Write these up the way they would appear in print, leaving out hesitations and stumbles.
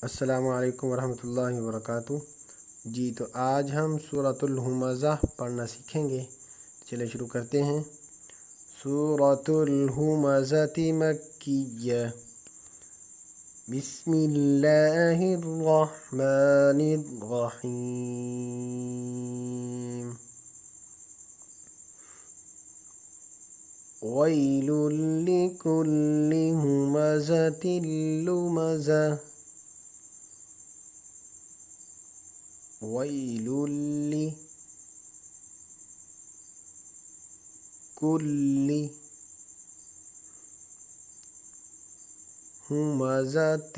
السلام علیکم ورحمۃ اللہ وبرکاتہ۔ جی تو آج ہم سورۃ الھمزہ پڑھنا سیکھیں گے۔ چلے شروع کرتے ہیں۔ سورۃ الھمزہ مکیہ، بسم اللہ الرحمن الرحیم۔ ویل لکل ھمزۃ لمزہ، ویل لکل ھمزۃ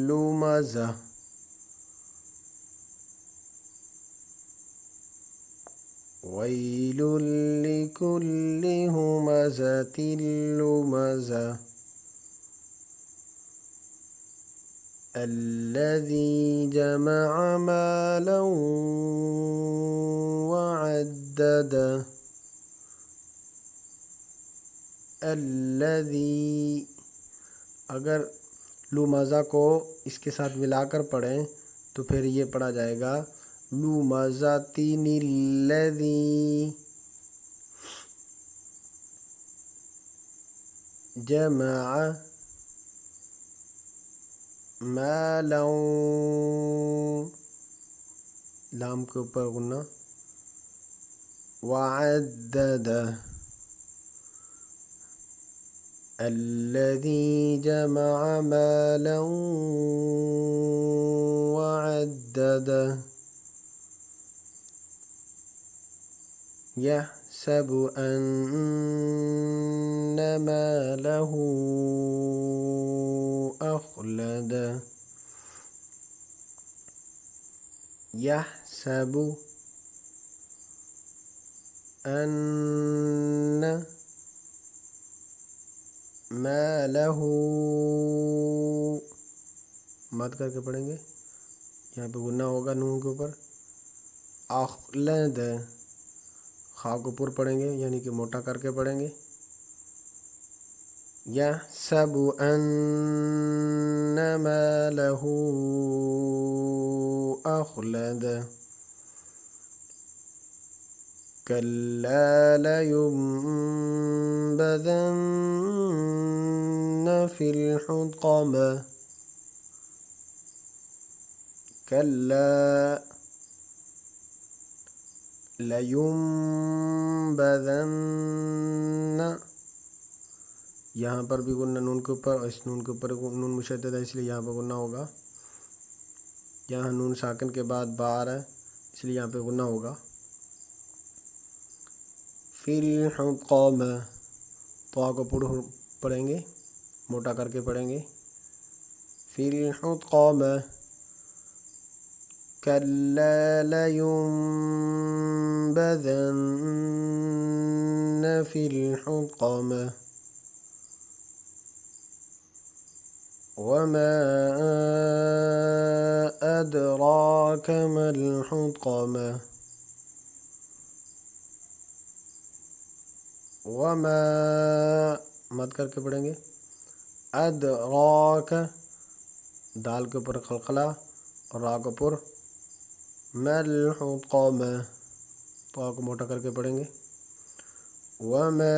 لمزہ، ویل لکل ھمزۃ لمزہ الذی جمع مالا وعددہ۔ الذی، اگر لمزہ کو اس کے ساتھ ملا کر پڑھیں تو پھر یہ پڑھا جائے گا لمزۃ الذی جمع مالا، لام کے اوپر غنہ، وعددہ، الذی جمع مالا وعددہ، یحسب ان مالہ اخلدہ، یحسب ان مالہ، مد کر کے پڑھیں گے، یہاں پہ غنہ ہوگا نون کے اوپر، اخلد، خا کو پر پڑھیں گے یعنی کہ موٹا کر کے پڑھیں گے، یحسب ان مالہ اخلد، کلا لینبذن فی الحطمہ، کلا لینبذن، یہاں پر بھی غنہ نون کے اوپر، اس نون کے اوپر نون مشدد ہے اس لیے یہاں پہ غنہ ہوگا، یہاں نون ساکن کے بعد با آ رہا ہے اس لیے یہاں پہ غنہ ہوگا، فی الحطمہ، تو کو پڑھیں گے موٹا کر کے پڑھیں گے، فی الحطمہ، کلا لینبذن فی الحطمہ، وما ادراک ما الحطمہ، وما، مد کر کے پڑھیں گے، ادراک، دال کے اوپر قلقلہ اور را کے اوپر، ما الحطمہ، تو کو موٹا کر کے پڑھیں گے، وما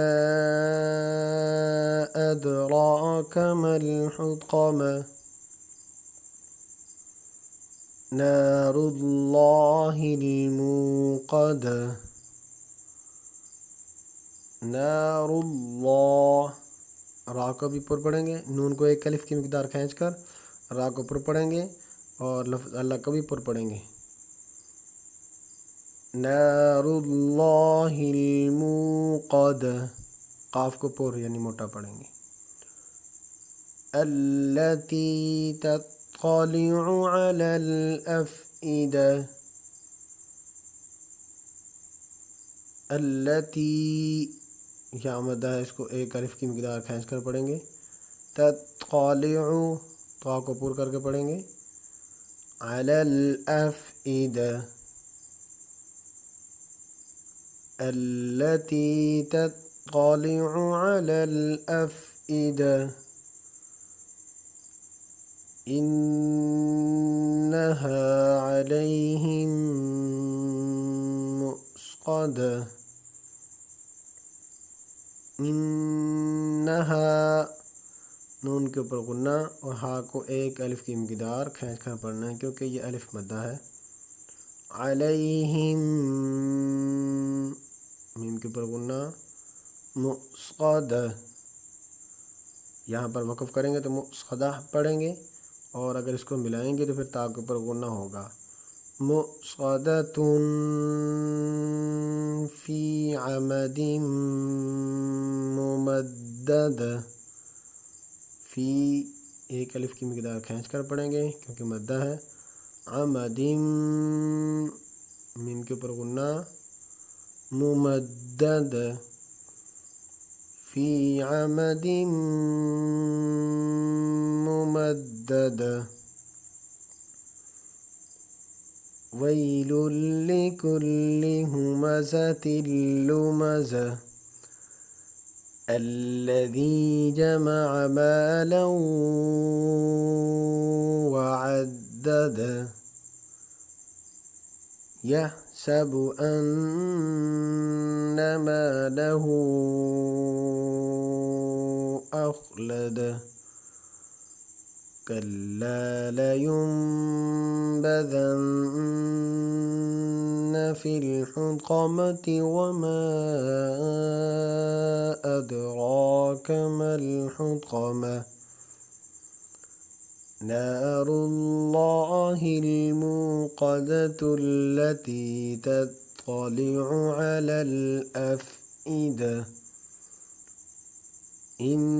ادراک ما الحطمہ، نار اللہ الموقدہ، نار اللہ، را کو بھی پر پڑھیں گے، نون کو ایک الف کی مقدار کھینچ کر را کو پر پڑھیں گے اور لفظ اللہ کو بھی پر پڑھیں گے، نار اللہ الموقدہ، قاف کو پر یعنی موٹا پڑھیں گے، التی تطلع علی الافئدہ، التی، یہاں مدہ ہے اس کو ایک الف کی مقدار کھینچ کر پڑھیں گے، تطلع، تو کو پر کر کے پڑھیں گے، علی الافئدہ، التی تطلع علی الافئدہ، إنها مؤصدة انہا نون کے اوپر غنہ اور ہا کو ایک الف کی مقدار کھینچ کر پڑھنا ہے کیونکہ یہ الف مدہ ہے۔ علیہم میم کے اوپر غنہ مؤصدہ، یہاں پر وقف کریں گے تو مؤصدہ پڑھیں گے، اور اگر اس کو ملائیں گے تو پھر تا کے اوپر غنہ ہوگا مؤصدۃ فی عمد ممددہ، فی ایک الف کی مقدار کھینچ کر پڑھیں گے کیونکہ مدہ ہے۔ عمد میم کے اوپر غنہ ممدد فی عمد ممدد۔ ویل لکل ہمزۃ لمزہ الذی جمع مالا وعددہ یحسب ان مالہ اخلدہ کلا لینبذن فی الحطمۃ وما ادراک ما الحطمہ نار اللہ الموقدۃ التی تطلع علی الافئدہ انہا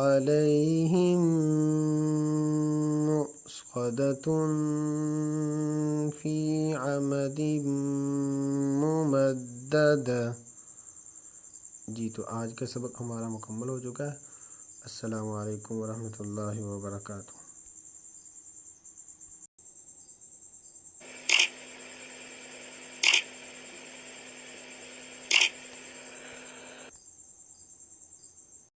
علیہم مؤصدۃ فی عمد ممددہ۔ جی تو آج کا سبق ہمارا مکمل ہو چکا ہے۔ السلام علیکم ورحمۃ اللہ وبرکاتہ۔